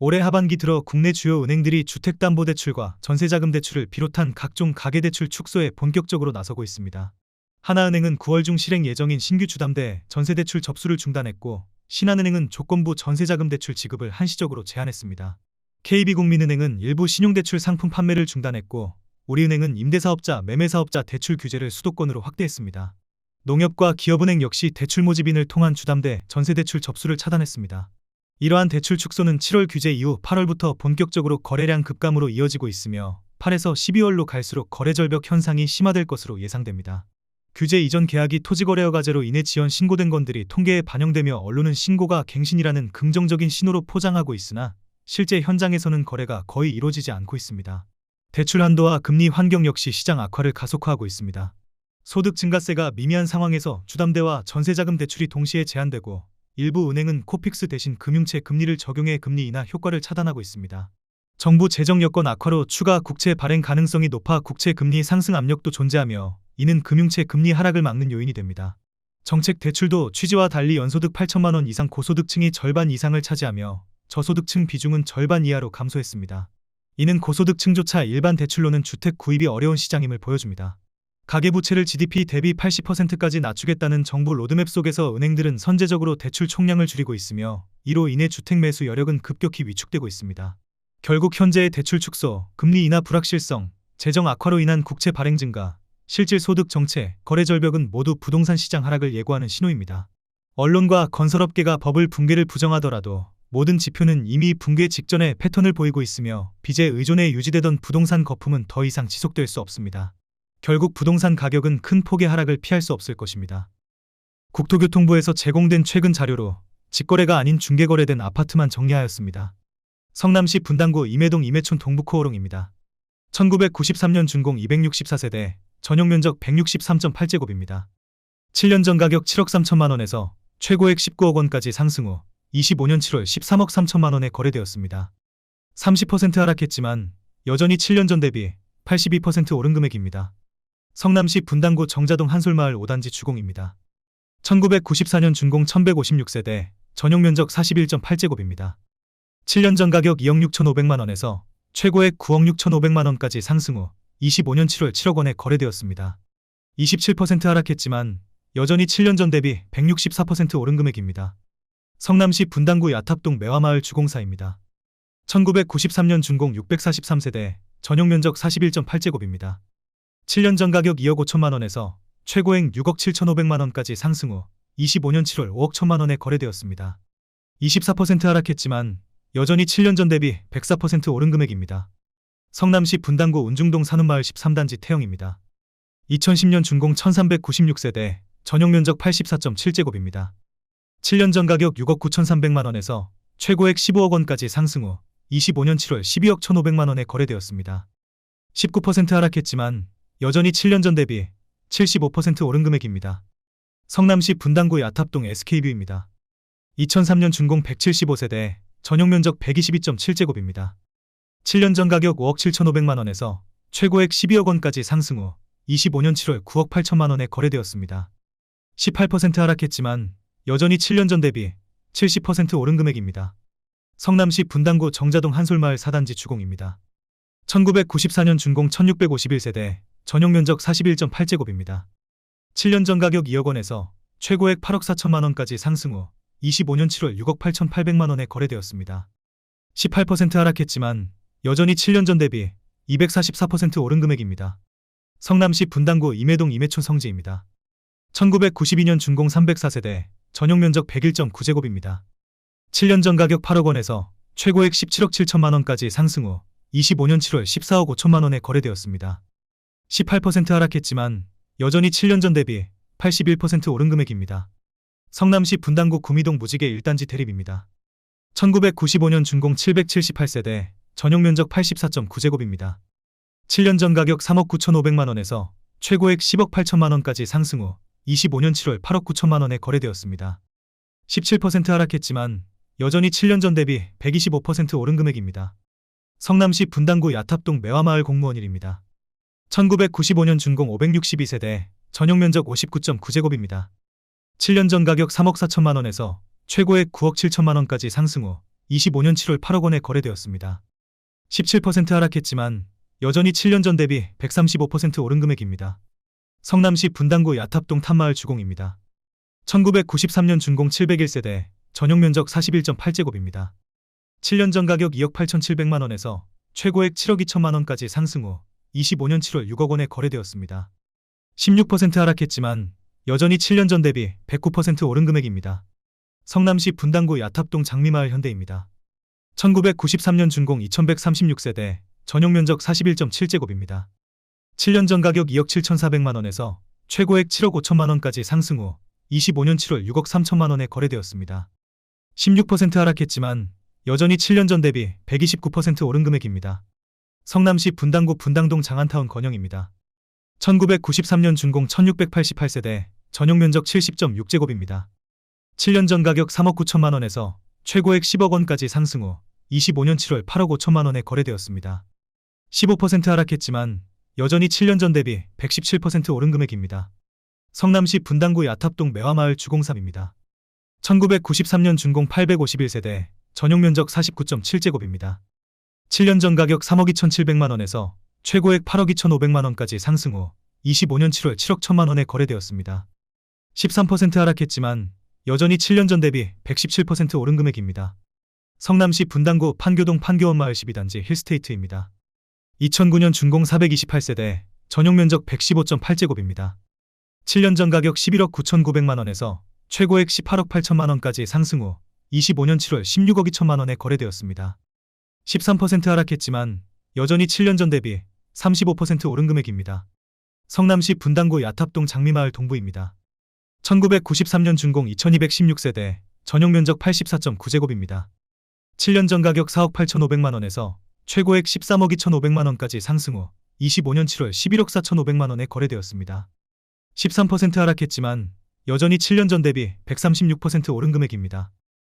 올해 하반기 들어 국내 주요 은행들이 주택담보대출과 전세자금 대출을 비롯한 각종 가계대출 축소에 본격적으로 나서고 있습니다. 하나은행은 9월 중 실행 예정인 신규 주담대 전세대출 접수를 중단했고, 신한은행은 조건부 전세자금 대출 지급을 한시적으로 제한했습니다. KB국민은행은 일부 신용대출 상품 판매를 중단했고, 우리은행은 임대사업자, 매매사업자 대출 규제를 수도권으로 확대했습니다. 농협과 기업은행 역시 대출 모집인을 통한 주담대 전세대출 접수를 차단했습니다. 이러한 대출 축소는 7월 규제 이후 8월부터 본격적으로 거래량 급감으로 이어지고 있으며 8에서 12월로 갈수록 거래 절벽 현상이 심화될 것으로 예상됩니다. 규제 이전 계약이 토지거래허가제로 인해 지연 신고된 건들이 통계에 반영되며 언론은 신고가 갱신이라는 긍정적인 신호로 포장하고 있으나 실제 현장에서는 거래가 거의 이루어지지 않고 있습니다. 대출 한도와 금리 환경 역시 시장 악화를 가속화하고 있습니다. 소득 증가세가 미미한 상황에서 주담대와 전세자금 대출이 동시에 제한되고, 일부 은행은 코픽스 대신 금융채 금리를 적용해 금리 인하 효과를 차단하고 있습니다. 정부 재정 여건 악화로 추가 국채 발행 가능성이 높아 국채 금리 상승 압력도 존재하며, 이는 금융채 금리 하락을 막는 요인이 됩니다. 정책 대출도 취지와 달리 연소득 8천만 원 이상 고소득층이 절반 이상을 차지하며 저소득층 비중은 절반 이하로 감소했습니다. 이는 고소득층조차 일반 대출로는 주택 구입이 어려운 시장임을 보여줍니다. 가계부채를 GDP 대비 80%까지 낮추겠다는 정부 로드맵 속에서 은행들은 선제적으로 대출 총량을 줄이고 있으며, 이로 인해 주택 매수 여력은 급격히 위축되고 있습니다. 결국 현재의 대출 축소, 금리 인하 불확실성, 재정 악화로 인한 국채 발행 증가, 실질 소득 정체, 거래 절벽은 모두 부동산 시장 하락을 예고하는 신호입니다. 언론과 건설업계가 버블 붕괴를 부정하더라도 모든 지표는 이미 붕괴 직전의 패턴을 보이고 있으며, 빚에 의존해 유지되던 부동산 거품은 더 이상 지속될 수 없습니다. 결국 부동산 가격은 큰 폭의 하락을 피할 수 없을 것입니다. 국토교통부에서 제공된 최근 자료로 직거래가 아닌 중개거래된 아파트만 정리하였습니다. 성남시 분당구 임해동 임해촌 동북코오롱입니다. 1993년 준공 264세대, 전용면적 163.8제곱입니다. 7년 전 가격 7억 3천만 원에서 최고액 19억 원까지 상승 후 25년 7월 13억 3천만 원에 거래되었습니다. 30% 하락했지만 여전히 7년 전 대비 82% 오른 금액입니다. 성남시 분당구 정자동 한솔마을 5단지 주공입니다. 1994년 준공 1156세대, 전용면적 41.8제곱입니다. 7년 전 가격 2억 6천5백만 원에서 최고액 9억 6천5백만 원까지 상승 후 25년 7월 7억 원에 거래되었습니다. 27% 하락했지만 여전히 7년 전 대비 164% 오른 금액입니다. 성남시 분당구 야탑동 매화마을 주공사입니다. 1993년 준공 643세대, 전용면적 41.8제곱입니다. 7년 전 가격 2억 5천만 원에서 최고액 6억 7천5백만 원까지 상승 후 25년 7월 5억 1천만 원에 거래되었습니다. 24% 하락했지만 여전히 7년 전 대비 104% 오른 금액입니다. 성남시 분당구 운중동 산운마을 13단지 태영입니다. 2010년 준공 1396세대, 전용면적 84.7제곱입니다. 7년 전 가격 6억 9천3백만 원에서 최고액 15억 원까지 상승 후 25년 7월 12억 1,500만 원에 거래되었습니다. 19% 하락했지만 여전히 7년 전 대비 75% 오른 금액입니다. 성남시 분당구 야탑동 SK뷰입니다. 2003년 준공 175세대, 전용면적 122.7제곱입니다. 7년 전 가격 5억 7천5백만 원에서 최고액 12억 원까지 상승 후 25년 7월 9억 8천만 원에 거래되었습니다. 18% 하락했지만 여전히 7년 전 대비 70% 오른 금액입니다. 성남시 분당구 정자동 한솔마을 4단지 주공입니다. 1994년 준공 1651세대, 전용면적 41.8제곱입니다. 7년 전 가격 2억 원에서 최고액 8억 4천만 원까지 상승 후 25년 7월 6억 8천8백만 원에 거래되었습니다. 18% 하락했지만 여전히 7년 전 대비 244% 오른 금액입니다. 성남시 분당구 임해동 임해촌 성지입니다. 1992년 준공 304세대, 전용면적 101.9제곱입니다. 7년 전 가격 8억 원에서 최고액 17억 7천만 원까지 상승 후 25년 7월 14억 5천만 원에 거래되었습니다. 18% 하락했지만 여전히 7년 전 대비 81% 오른 금액입니다. 성남시 분당구 구미동 무지개 1단지 대립입니다. 1995년 준공 778세대, 전용면적 84.9제곱입니다. 7년 전 가격 3억 9천5백만 원에서 최고액 10억 8천만 원까지 상승 후 25년 7월 8억 9천만 원에 거래되었습니다. 17% 하락했지만 여전히 7년 전 대비 125% 오른 금액입니다. 성남시 분당구 야탑동 매화마을 공무원 1입니다. 1995년 준공 562세대, 전용면적 59.9제곱입니다. 7년 전 가격 3억 4천만 원에서 최고액 9억 7천만 원까지 상승 후 25년 7월 8억 원에 거래되었습니다. 17% 하락했지만 여전히 7년 전 대비 135% 오른 금액입니다. 성남시 분당구 야탑동 탑마을 주공입니다. 1993년 준공 701세대, 전용 면적 41.8제곱입니다. 7년 전 가격 2억 8,700만 원에서 최고액 7억 2천만 원까지 상승 후 25년 7월 6억 원에 거래되었습니다. 16% 하락했지만 여전히 7년 전 대비 109% 오른 금액입니다. 성남시 분당구 야탑동 장미마을 현대입니다. 1993년 준공 2136세대, 전용 면적 41.7제곱입니다. 7년 전 가격 2억 7,400만 원에서 최고액 7억 5천만 원까지 상승 후 25년 7월 6억 3천만 원에 거래되었습니다. 16% 하락했지만 여전히 7년 전 대비 129% 오른 금액입니다. 성남시 분당구 분당동 장안타운 건영입니다. 1993년 준공 1688세대, 전용 면적 70.6제곱입니다. 7년 전 가격 3억 9천만 원에서 최고액 10억 원까지 상승 후 25년 7월 8억 5천만 원에 거래되었습니다. 15% 하락했지만 여전히 7년 전 대비 117% 오른 금액입니다. 성남시 분당구 야탑동 매화마을 주공삼입니다. 1993년 준공 851세대, 전용 면적 49.7제곱입니다. 7년 전 가격 3억 2,700만 원에서 최고액 8억 2,500만 원까지 상승 후 25년 7월 7억 1천만 원에 거래되었습니다. 13% 하락했지만 여전히 7년 전 대비 117% 오른 금액입니다. 성남시 분당구 판교동 판교원마을 12단지 힐스테이트입니다. 2009년 준공 428세대, 전용 면적 115.8제곱입니다. 7년 전 가격 11억 9,900만 원에서 최고액 18억 8천만 원까지 상승 후 25년 7월 16억 2천만 원에 거래되었습니다. 13% 하락했지만 여전히 7년 전 대비 35% 오른 금액입니다. 성남시 분당구 야탑동 장미마을 동부입니다. 1993년 준공 2216세대, 전용 면적 84.9제곱입니다. 7년 전 가격 4억 8,500만 원에서 최고액 13억 2,500만 원까지 상승 후 25년 7월 11억 4,500만 원에 거래되었습니다. 13% 하락했지만 여전히 7년 전 대비 136% 오른 금액입니다.